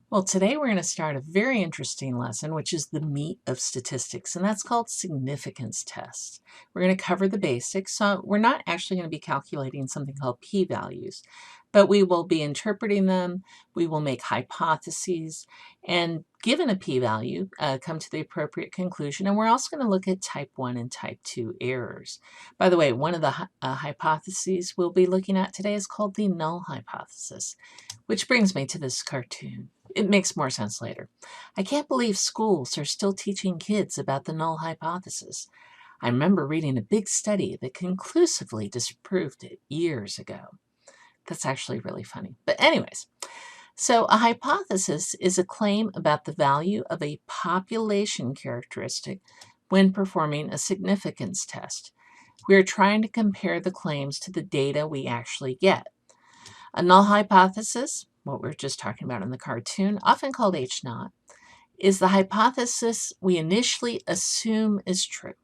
Well, today we're going to start a very interesting lesson, which is the meat of statistics, and that's called significance tests. We're going to cover the basics, so we're not actually going to be calculating something called p-values, but we will be interpreting them, we will make hypotheses, and given a p-value, come to the appropriate conclusion, and we're also going to look at type 1 and type 2 errors. By the way, one of the hypotheses we'll be looking at today is called the null hypothesis, which brings me to this cartoon. It makes more sense later. I can't believe schools are still teaching kids about the null hypothesis. I remember reading a big study that conclusively disproved it years ago. That's actually really funny. But anyways, so a hypothesis is a claim about the value of a population characteristic when performing a significance test. We are trying to compare the claims to the data we actually get. A null hypothesis, what we were just talking about in the cartoon, often called H0, is the hypothesis we initially assume is true.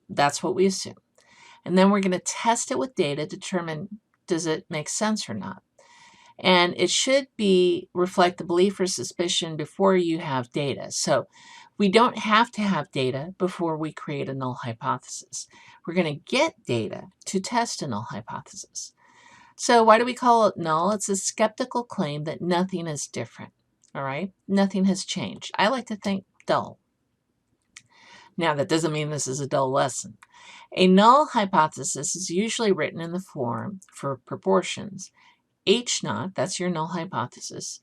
That's what we assume. And then we're going to test it with data, determine does it make sense or not. And it should reflect the belief or suspicion before you have data. So we don't have to have data before we create a null hypothesis. We're going to get data to test a null hypothesis. So why do we call it null? It's a skeptical claim that nothing is different, all right? Nothing has changed. I like to think dull. Now, that doesn't mean this is a dull lesson. A null hypothesis is usually written in the form for proportions. H0, that's your null hypothesis,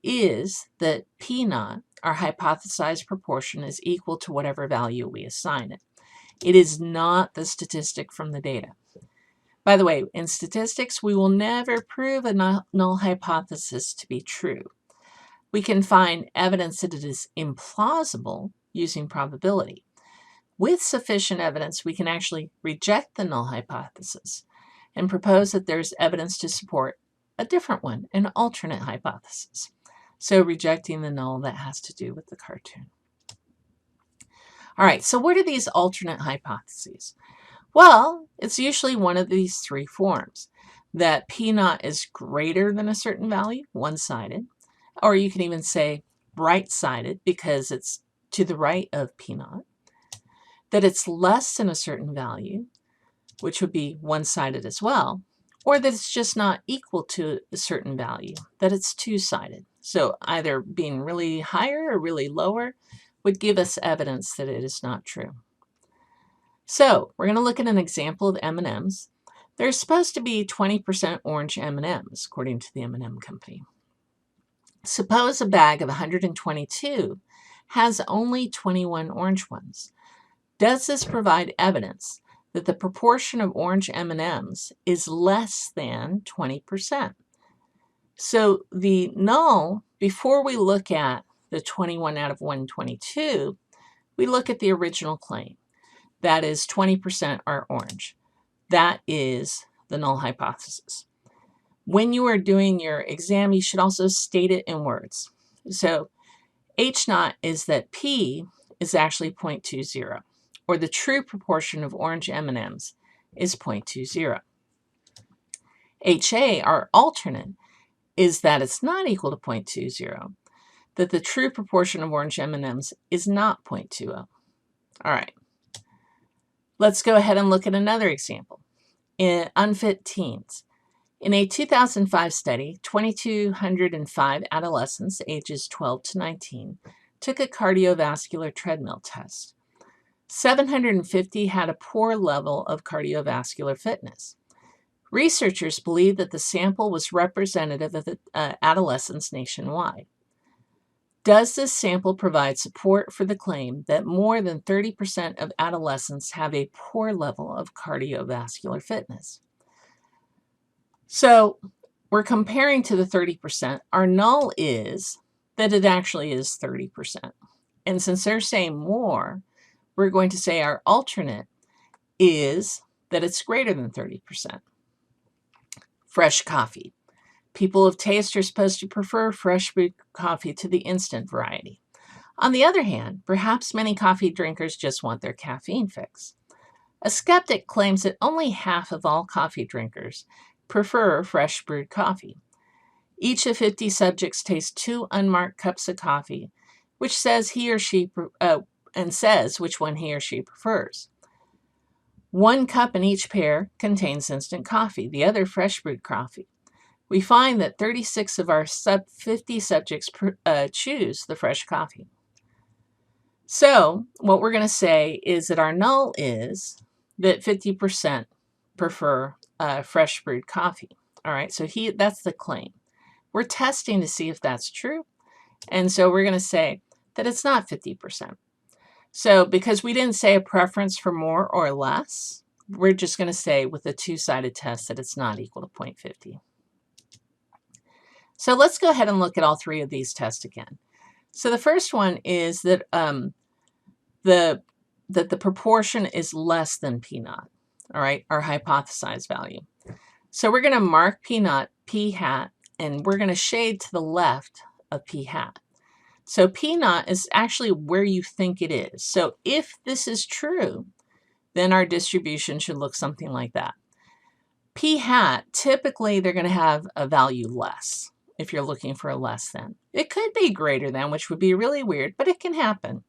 is that P0, our hypothesized proportion, is equal to whatever value we assign it. It is not the statistic from the data. By the way, in statistics, we will never prove a null hypothesis to be true. We can find evidence that it is implausible using probability. With sufficient evidence, we can actually reject the null hypothesis and propose that there's evidence to support a different one, an alternate hypothesis. So rejecting the null, that has to do with the cartoon. All right, so what are these alternate hypotheses? Well, it's usually one of these three forms, that P0 is greater than a certain value, one-sided, or you can even say right-sided because it's to the right of P0, that it's less than a certain value, which would be one-sided as well, or that it's just not equal to a certain value, that it's two-sided. So either being really higher or really lower would give us evidence that it is not true. So we're going to look at an example of M&Ms. There's supposed to be 20% orange M&Ms, according to the M&M company. Suppose a bag of 122 has only 21 orange ones. Does this provide evidence that the proportion of orange M&Ms is less than 20%? So the null, before we look at the 21 out of 122, we look at the original claim. That is 20% are orange. That is the null hypothesis. When you are doing your exam, you should also state it in words. So H0 is that P is actually 0.20, or the true proportion of orange M&Ms is 0.20. HA, our alternate, is that it's not equal to 0.20, that the true proportion of orange M&Ms is not 0.20. All right. Let's go ahead and look at another example. In unfit teens. In a 2005 study, 2,205 adolescents ages 12 to 19 took a cardiovascular treadmill test. 750 had a poor level of cardiovascular fitness. Researchers believe that the sample was representative of the adolescents nationwide. Does this sample provide support for the claim that more than 30% of adolescents have a poor level of cardiovascular fitness? So we're comparing to the 30%. Our null is that it actually is 30%. And since they're saying more, we're going to say our alternate is that it's greater than 30%. Fresh coffee. People of taste are supposed to prefer fresh brewed coffee to the instant variety. On the other hand, perhaps many coffee drinkers just want their caffeine fix. A skeptic claims that only half of all coffee drinkers prefer fresh brewed coffee. Each of 50 subjects tastes 2 unmarked cups of coffee, which says he or she and says which one he or she prefers. 1 cup in each pair contains instant coffee, the other fresh brewed coffee. We find that 36 of our 50 subjects choose the fresh coffee. So what we're going to say is that our null is that 50% prefer fresh brewed coffee. All right, so that's the claim. We're testing to see if that's true. And so we're going to say that it's not 50%. So because we didn't say a preference for more or less, we're just going to say with a two-sided test that it's not equal to 0.50. So let's go ahead and look at all 3 of these tests again. So the first one is that the proportion is less than P naught, all right, our hypothesized value. So we're going to mark P naught, P hat, and we're going to shade to the left of P hat. So P naught is actually where you think it is. So if this is true, then our distribution should look something like that. P hat, typically they're going to have a value less if you're looking for a less than. It could be greater than, which would be really weird, but it can happen.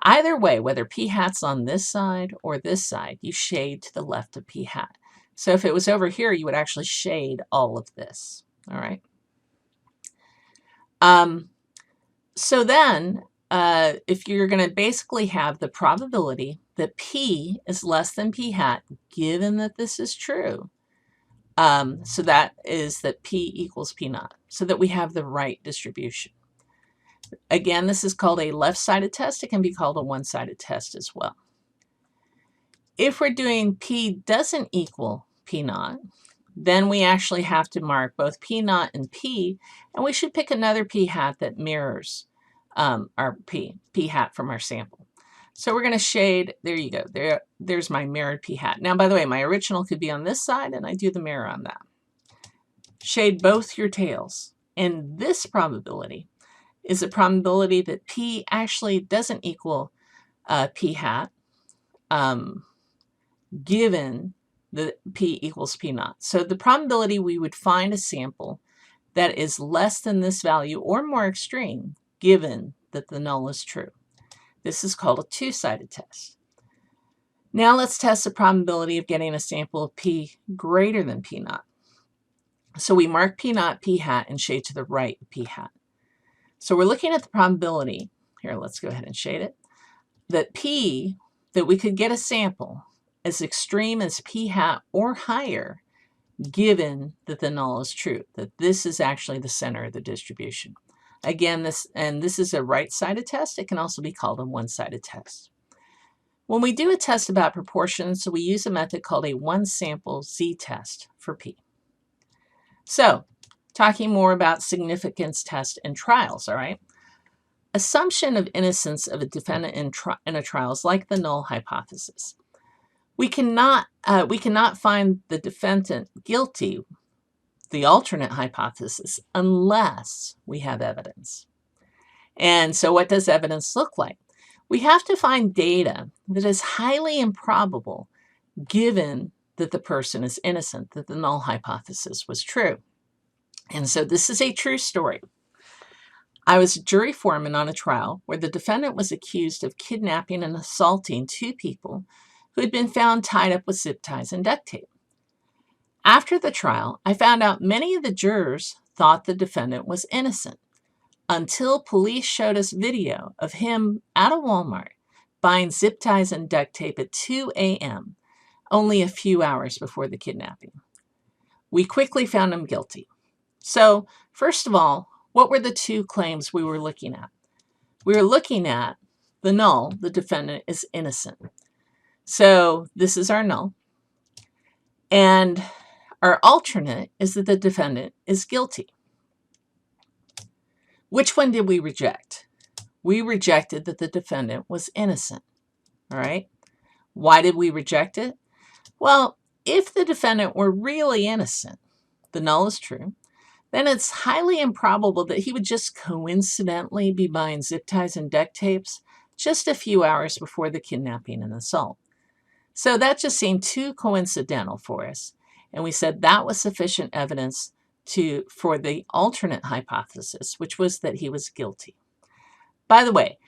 Either way, whether P hat's on this side or this side, you shade to the left of P hat. So if it was over here, you would actually shade all of this, all right? So then, if you're going to basically have the probability that P is less than P hat, given that this is true, so that is that P equals P naught, so that we have the right distribution. Again, this is called a left-sided test. It can be called a one-sided test as well. If we're doing P doesn't equal P naught, then we actually have to mark both P naught and P, and we should pick another P hat that mirrors our P hat from our sample. So we're going to shade, there you go, there's my mirrored P hat. Now, by the way, my original could be on this side, and I do the mirror on that. Shade both your tails. And this probability is a probability that P actually doesn't equal P hat, given that P equals P naught. So the probability we would find a sample that is less than this value or more extreme, given that the null is true. This is called a two-sided test. Now let's test the probability of getting a sample of P greater than P naught. So we mark P naught, P hat, and shade to the right of P hat. So we're looking at the probability, here let's go ahead and shade it, that P, that we could get a sample as extreme as P hat or higher, given that the null is true, that this is actually the center of the distribution. Again, this is a right-sided test. It can also be called a one-sided test. When we do a test about proportions, we use a method called a one-sample z-test for P. So, talking more about significance test in trials, all right? Assumption of innocence of a defendant in a trial is like the null hypothesis. We cannot find the defendant guilty, the alternate hypothesis, unless we have evidence. And so what does evidence look like? We have to find data that is highly improbable given that the person is innocent, that the null hypothesis was true. And so this is a true story. I was a jury foreman on a trial where the defendant was accused of kidnapping and assaulting 2 people who had been found tied up with zip ties and duct tape. After the trial, I found out many of the jurors thought the defendant was innocent until police showed us video of him at a Walmart buying zip ties and duct tape at 2 a.m., only a few hours before the kidnapping. We quickly found him guilty. So, first of all, what were the 2 claims we were looking at? We were looking at the null, the defendant is innocent. So this is our null. And our alternate is that the defendant is guilty. Which one did we reject? We rejected that the defendant was innocent. All right. Why did we reject it? Well, if the defendant were really innocent, the null is true, then it's highly improbable that he would just coincidentally be buying zip ties and duct tapes just a few hours before the kidnapping and assault. So that just seemed too coincidental for us. And we said that was sufficient evidence for the alternate hypothesis, which was that he was guilty. By the way,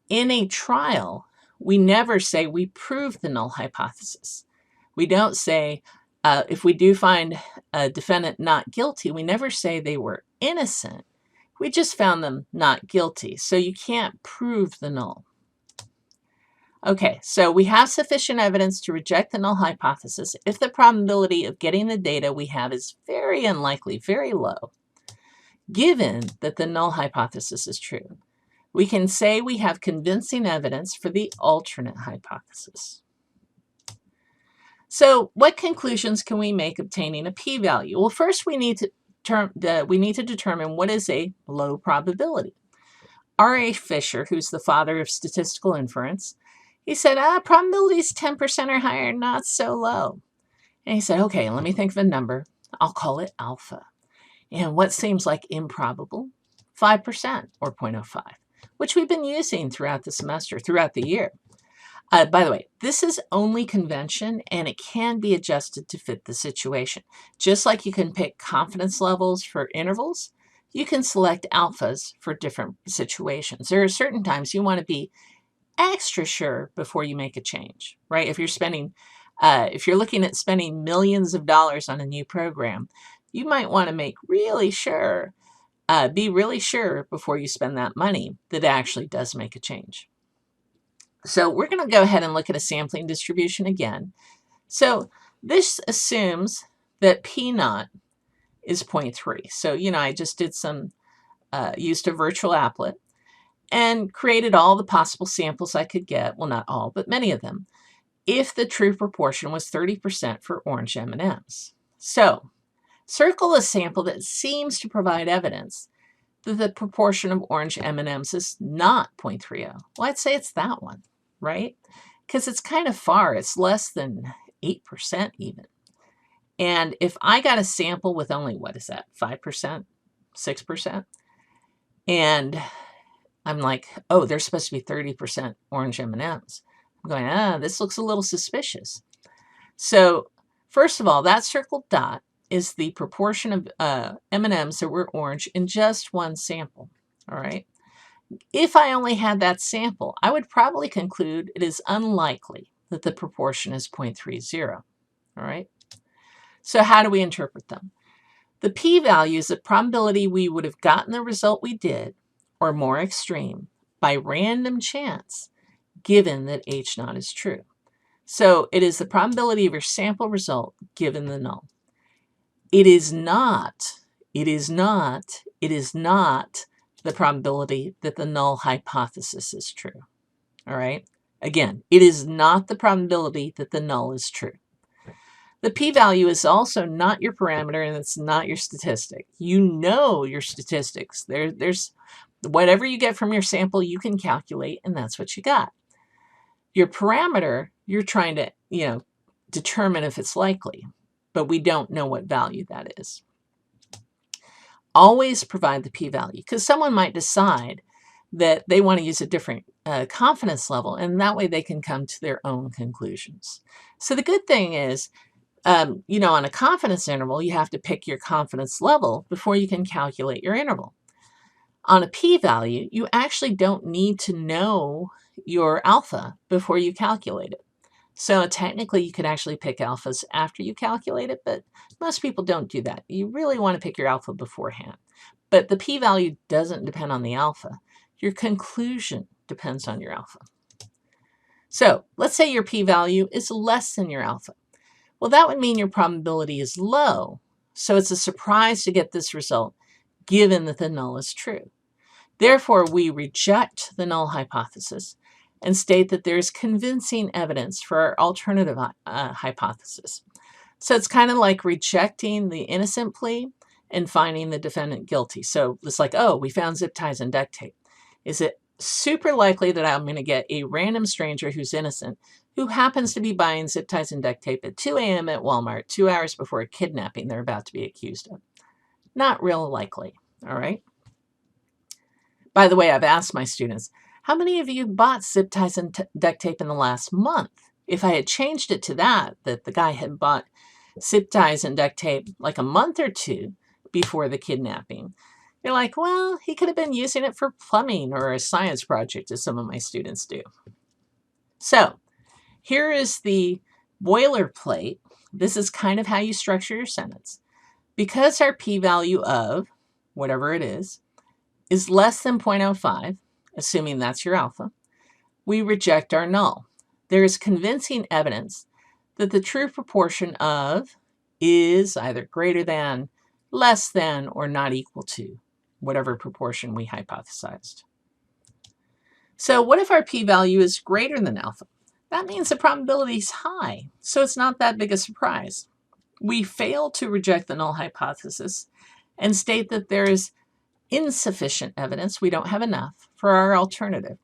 in a trial, we never say we prove the null hypothesis. We don't say, if we do find a defendant not guilty, we never say they were innocent. We just found them not guilty. So you can't prove the null. Okay, so we have sufficient evidence to reject the null hypothesis if the probability of getting the data we have is very unlikely, very low, given that the null hypothesis is true. We can say we have convincing evidence for the alternate hypothesis. So what conclusions can we make obtaining a p-value? Well, first we need to determine what is a low probability. R.A. Fisher, who's the father of statistical inference, he said, probability is 10% or higher, not so low. And he said, okay, let me think of a number. I'll call it alpha. And what seems like improbable? 5% or 0.05, which we've been using throughout the semester, throughout the year. By the way, this is only convention, and it can be adjusted to fit the situation. Just like you can pick confidence levels for intervals, you can select alphas for different situations. There are certain times you want to be extra sure before you make a change, right? If you're looking at spending millions of dollars on a new program, you might want to make really sure, be really sure before you spend that money that it actually does make a change. So we're going to go ahead and look at a sampling distribution again. So this assumes that P naught is 0.3. So, I just did used a virtual applet and created all the possible samples I could get. Well, not all, but many of them, if the true proportion was 30% for orange M&Ms. So circle a sample that seems to provide evidence that the proportion of orange M&Ms is not 0.30. Well, I'd say it's that one, right? Because it's kind of far. It's less than 8% even. And if I got a sample with only, 5%, 6%, and I'm like, oh, there's supposed to be 30% orange M&Ms. I'm going, this looks a little suspicious. So first of all, that circled dot is the proportion of M&Ms that were orange in just one sample, all right? If I only had that sample, I would probably conclude it is unlikely that the proportion is 0.30, all right? So how do we interpret them? The p-value is the probability we would have gotten the result we did, or more extreme, by random chance, given that H naught is true. So it is the probability of your sample result given the null. It is not the probability that the null hypothesis is true. All right? Again, it is not the probability that the null is true. The p-value is also not your parameter, and it's not your statistic. You know your statistics. There's whatever you get from your sample, you can calculate, and that's what you got. Your parameter, you're trying to, determine if it's likely, but we don't know what value that is. Always provide the p-value, because someone might decide that they want to use a different confidence level, and that way they can come to their own conclusions. So the good thing is, on a confidence interval, you have to pick your confidence level before you can calculate your interval. On a p-value, you actually don't need to know your alpha before you calculate it. So technically, you could actually pick alphas after you calculate it, but most people don't do that. You really want to pick your alpha beforehand. But the p-value doesn't depend on the alpha. Your conclusion depends on your alpha. So let's say your p-value is less than your alpha. Well, that would mean your probability is low. So it's a surprise to get this result, given that the null is true. Therefore, we reject the null hypothesis and state that there is convincing evidence for our alternative hypothesis. So it's kind of like rejecting the innocent plea and finding the defendant guilty. So it's like, oh, we found zip ties and duct tape. Is it super likely that I'm going to get a random stranger who's innocent who happens to be buying zip ties and duct tape at 2 a.m. at Walmart, 2 hours before a kidnapping they're about to be accused of? Not real likely, all right? By the way, I've asked my students, how many of you bought zip ties and duct tape in the last month? If I had changed it to that the guy had bought zip ties and duct tape like a month or two, before the kidnapping. You're like, well, he could have been using it for plumbing or a science project, as some of my students do. So here is the boilerplate. This is kind of how you structure your sentence. Because our p-value of whatever it is less than 0.05, assuming that's your alpha, we reject our null. There is convincing evidence that the true proportion of is either greater than, less than, or not equal to whatever proportion we hypothesized. So what if our p-value is greater than alpha? That means the probability is high, so it's not that big a surprise. We fail to reject the null hypothesis and state that there is insufficient evidence, we don't have enough, for our alternative.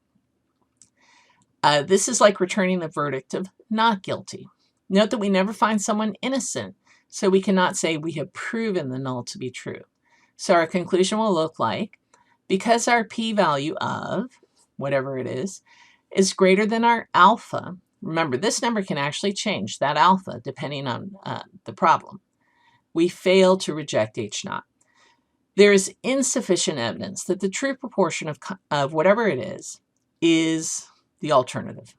This is like returning the verdict of not guilty. Note that we never find someone innocent, so we cannot say we have proven the null to be true. So our conclusion will look like, because our p-value of whatever it is greater than our alpha. Remember, this number can actually change, that alpha, depending on the problem. We fail to reject H0. There is insufficient evidence that the true proportion of whatever it is the alternative.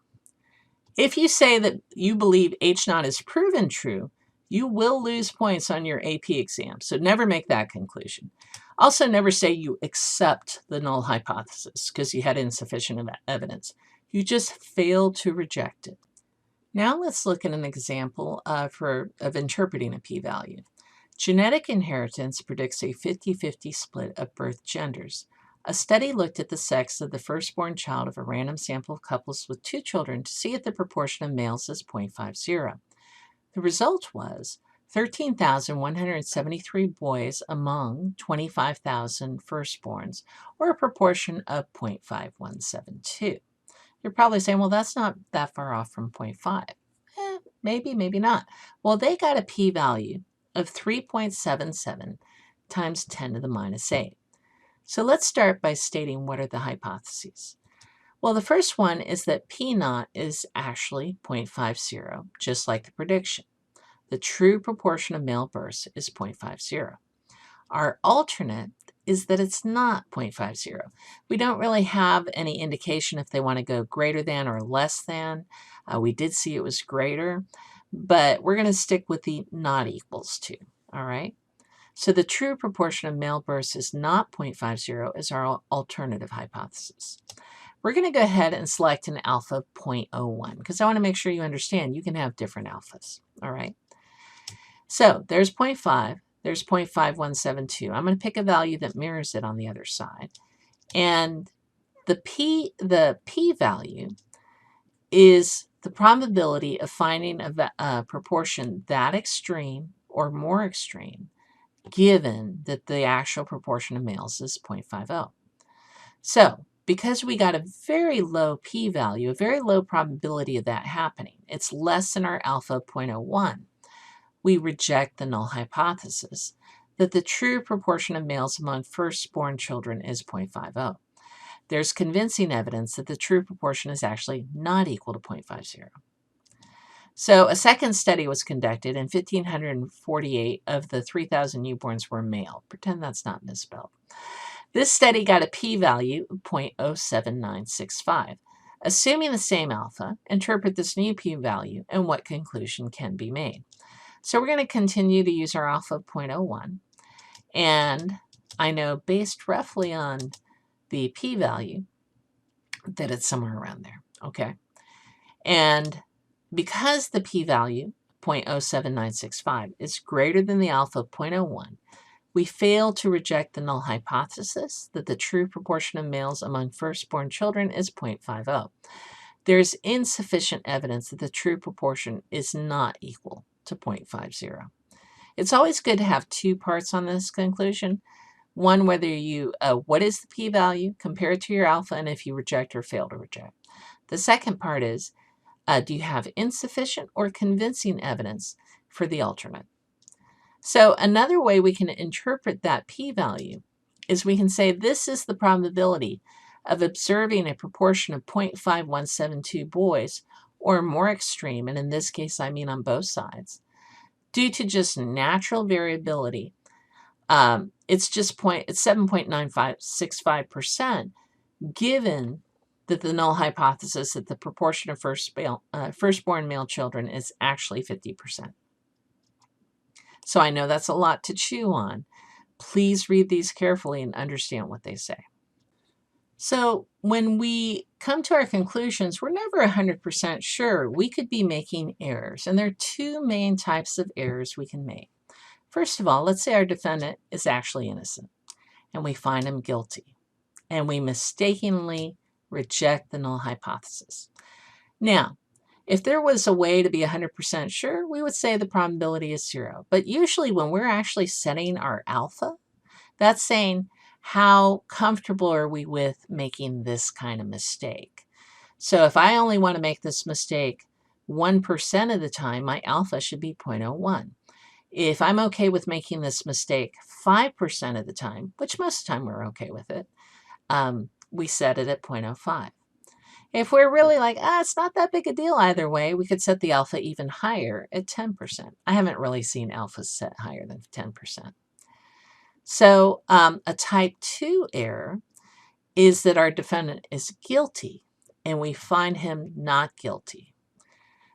If you say that you believe H0 is proven true, you will lose points on your AP exam, so never make that conclusion. Also, never say you accept the null hypothesis because you had insufficient evidence. You just fail to reject it. Now let's look at an example of interpreting a p-value. Genetic inheritance predicts a 50-50 split of birth genders. A study looked at the sex of the firstborn child of a random sample of couples with 2 children to see if the proportion of males is 0.50. The result was 13,173 boys among 25,000 firstborns, or a proportion of 0.5172. You're probably saying, well, that's not that far off from 0.5. Maybe, maybe not. Well, they got a p-value of 3.77 times 10 to the minus 8. So let's start by stating what are the hypotheses. Well, the first one is that p0 is actually 0.50, just like the prediction. The true proportion of male births is 0.50. Our alternate is that it's not 0.50. We don't really have any indication if they want to go greater than or less than. We did see it was greater, but we're going to stick with the not equals to, all right? So the true proportion of male births is not 0.50 as our alternative hypothesis. We're going to go ahead and select an alpha of 0.01 because I want to make sure you understand you can have different alphas, all right? So there's 0.5, there's 0.5172. I'm going to pick a value that mirrors it on the other side. And the p-value is the probability of finding a proportion that extreme or more extreme given that the actual proportion of males is 0.50. So because we got a very low p-value, a very low probability of that happening, it's less than our alpha of 0.01, we reject the null hypothesis that the true proportion of males among firstborn children is 0.50. There's convincing evidence that the true proportion is actually not equal to 0.50. So a second study was conducted, and 1,548 of the 3,000 newborns were male. Pretend that's not misspelled. This study got a p-value of 0.07965. Assuming the same alpha, interpret this new p-value and what conclusion can be made. So we're going to continue to use our alpha of 0.01. And I know based roughly on the p-value that it's somewhere around there, okay? And because the p-value, 0.07965, is greater than the alpha of 0.01, we fail to reject the null hypothesis that the true proportion of males among firstborn children is 0.50. There's insufficient evidence that the true proportion is not equal to 0.50. It's always good to have two parts on this conclusion. One, whether you, what is the p-value compared to your alpha, and if you reject or fail to reject. The second part is, do you have insufficient or convincing evidence for the alternate? So another way we can interpret that p-value is we can say this is the probability of observing a proportion of 0.5172 boys or more extreme, and in this case I mean on both sides, due to just natural variability It's 7.9565%, given that the null hypothesis that the proportion of firstborn male children is actually 50%. So I know that's a lot to chew on. Please read these carefully and understand what they say. So when we come to our conclusions, we're never 100% sure. We could be making errors, and there are two main types of errors we can make. First of all, let's say our defendant is actually innocent, and we find him guilty, and we mistakenly reject the null hypothesis. Now, if there was a way to be 100% sure, we would say the probability is 0. But usually when we're actually setting our alpha, that's saying how comfortable are we with making this kind of mistake. So if I only want to make this mistake 1% of the time, my alpha should be 0.01. If I'm okay with making this mistake 5% of the time, which most of the time we're okay with it, we set it at 0.05. If we're really like, it's not that big a deal either way, we could set the alpha even higher at 10%. I haven't really seen alphas set higher than 10%. So a type 2 error is that our defendant is guilty and we find him not guilty.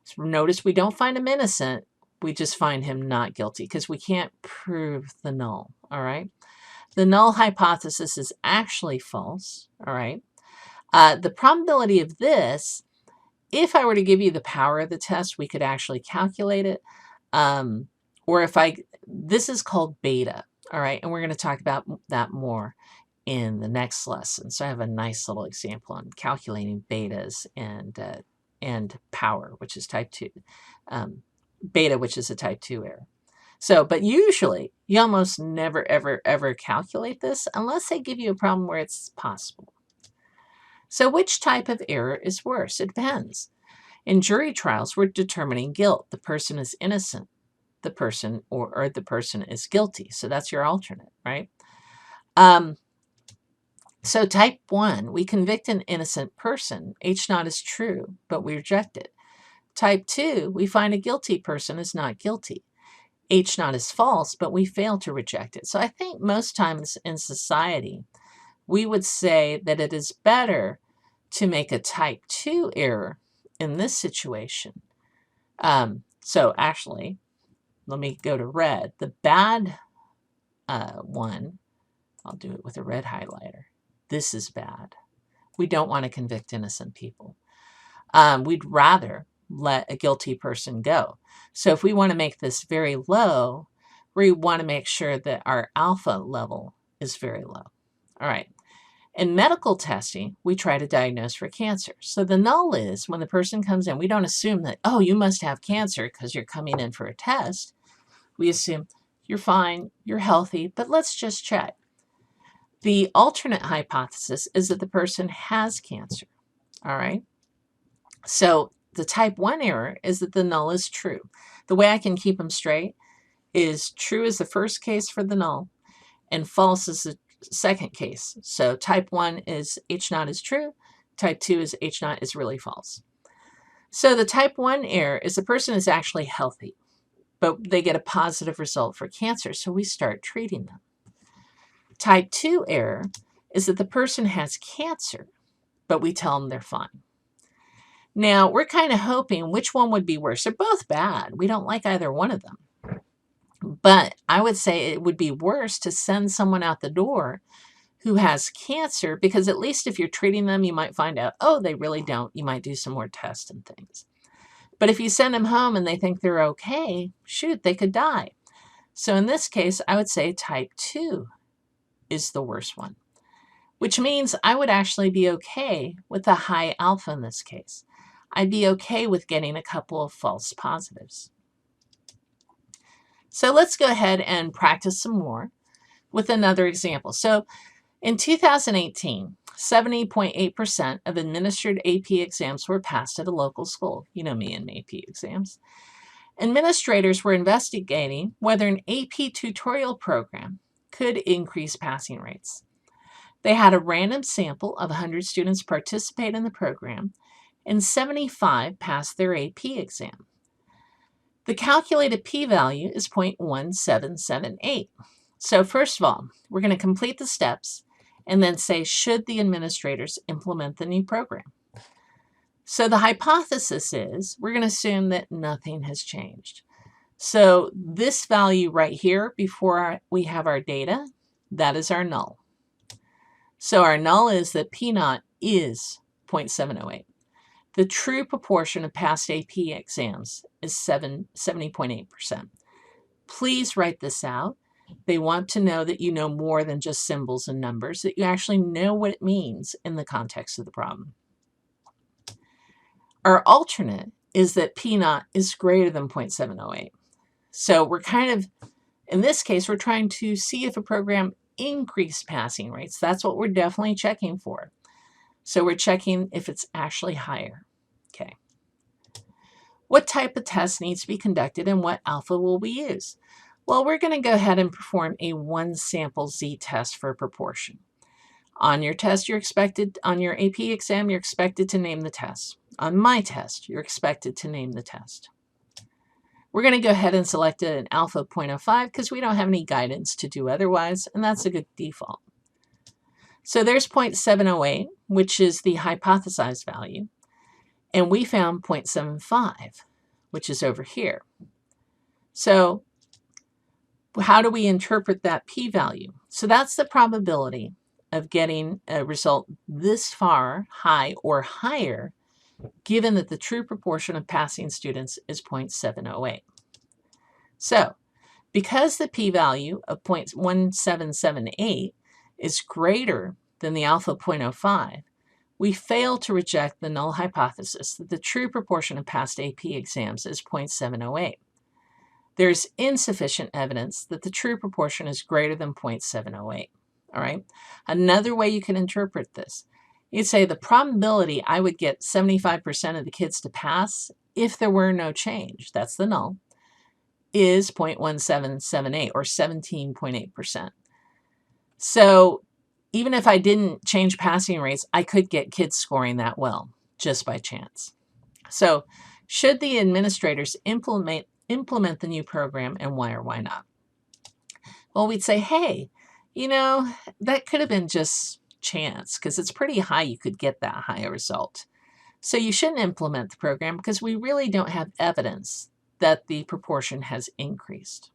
So notice we don't find him innocent, we just find him not guilty because we can't prove the null, all right? The null hypothesis is actually false, all right? The probability of this, if I were to give you the power of the test, we could actually calculate it. This is called beta, all right? And we're going to talk about that more in the next lesson. So I have a nice little example on calculating betas and power, which is type 2. Beta, which is a type 2 error. So, but usually you almost never, ever calculate this unless they give you a problem where it's possible. So which type of error is worse? It depends. In jury trials, we're determining guilt. The person is innocent. The person or the person is guilty. So that's your alternate, right? So type 1, we convict an innocent person. H naught is true, but we reject it. Type 2, we find a guilty person is not guilty. H naught is false, but we fail to reject it. So I think most times in society, we would say that it is better to make a type 2 error in this situation. So actually, let me go to red. The bad one, I'll do it with a red highlighter. This is bad. We don't want to convict innocent people. We'd rather let a guilty person go. So if we want to make this very low, we want to make sure that our alpha level is very low. All right. In medical testing, we try to diagnose for cancer. So the null is when the person comes in, we don't assume that, oh, you must have cancer because you're coming in for a test. We assume you're fine, you're healthy, but let's just check. The alternate hypothesis is that the person has cancer. All right. So the type 1 error is that the null is true. The way I can keep them straight is true is the first case for the null and false is the second case. So type 1 is H naught is true. Type 2 is H naught is really false. So the type 1 error is the person is actually healthy, but they get a positive result for cancer, so we start treating them. Type 2 error is that the person has cancer, but we tell them they're fine. Now, we're kind of hoping which one would be worse. They're both bad. We don't like either one of them. But I would say it would be worse to send someone out the door who has cancer, because at least if you're treating them, you might find out, oh, they really don't. You might do some more tests and things. But if you send them home and they think they're okay, shoot, they could die. So in this case, I would say type 2 is the worst one, which means I would actually be okay with a high alpha in this case. I'd be okay with getting a couple of false positives. So let's go ahead and practice some more with another example. So in 2018, 70.8% of administered AP exams were passed at a local school. You know me and AP exams. Administrators were investigating whether an AP tutorial program could increase passing rates. They had a random sample of 100 students participate in the program, and 75 passed their AP exam. The calculated p-value is 0.1778. So first of all, we're going to complete the steps and then say, should the administrators implement the new program? So the hypothesis is we're going to assume that nothing has changed. So this value right here before we have our data, that is our null. So our null is that P naught is 0.708. The true proportion of past AP exams is 70.8%. Please write this out. They want to know that you know more than just symbols and numbers, that you actually know what it means in the context of the problem. Our alternate is that P naught is greater than 0.708. So we're kind of, in this case, we're trying to see if a program increased passing rates. That's what we're definitely checking for. So we're checking if it's actually higher. Okay. What type of test needs to be conducted and what alpha will we use? Well, we're going to go ahead and perform a one sample z-test for proportion. On your test, you're expected, on your AP exam, you're expected to name the test. On my test, you're expected to name the test. We're going to go ahead and select an alpha of 0.05 because we don't have any guidance to do otherwise, and that's a good default. So there's 0.708, which is the hypothesized value, and we found 0.75, which is over here. So how do we interpret that p-value? So that's the probability of getting a result this far high or higher, given that the true proportion of passing students is 0.708. So because the p-value of 0.1778 is greater than the alpha 0.05, we fail to reject the null hypothesis that the true proportion of past AP exams is 0.708. There is insufficient evidence that the true proportion is greater than 0.708. All right. Another way you can interpret this, you'd say the probability I would get 75% of the kids to pass if there were no change, that's the null, is 0.1778 or 17.8%. So even if I didn't change passing rates, I could get kids scoring that well just by chance. So should the administrators implement the new program, and why or why not? Well, we'd say, hey, you know, that could have been just chance because it's pretty high you could get that high a result. So you shouldn't implement the program because we really don't have evidence that the proportion has increased.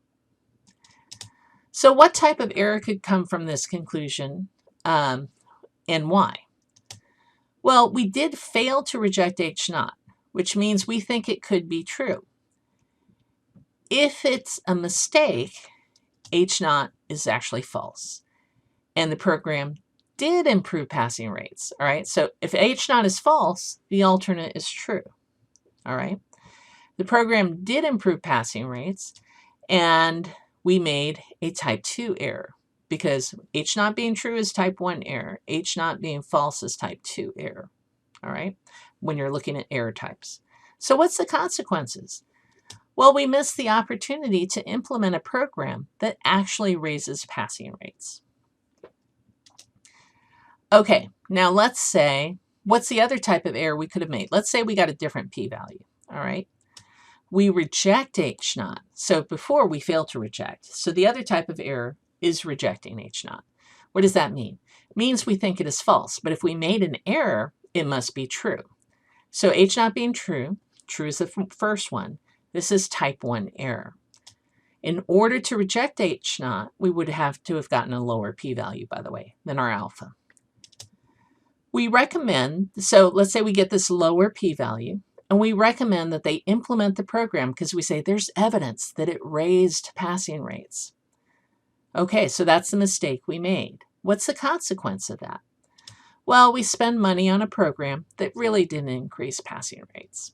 So what type of error could come from this conclusion and why? Well, we did fail to reject H naught, which means we think it could be true. If it's a mistake, H naught is actually false, and the program did improve passing rates. All right, so if H naught is false, the alternate is true. All right, the program did improve passing rates, and we made a type 2 error because H naught being true is type 1 error. H naught being false is type 2 error. All right, when you're looking at error types. So what's the consequences? Well, we missed the opportunity to implement a program that actually raises passing rates. Okay, now let's say, what's the other type of error we could have made? Let's say we got a different p-value, all right? We reject H naught. So before we fail to reject. So the other type of error is rejecting H naught. What does that mean? It means we think it is false, but if we made an error, it must be true. So H naught being true, true is the first one. This is type 1 error. In order to reject H naught, we would have to have gotten a lower p-value, by the way, than our alpha. We recommend, so let's say we get this lower p-value, and we recommend that they implement the program because we say there's evidence that it raised passing rates. Okay, so that's the mistake we made. What's the consequence of that? Well, we spend money on a program that really didn't increase passing rates.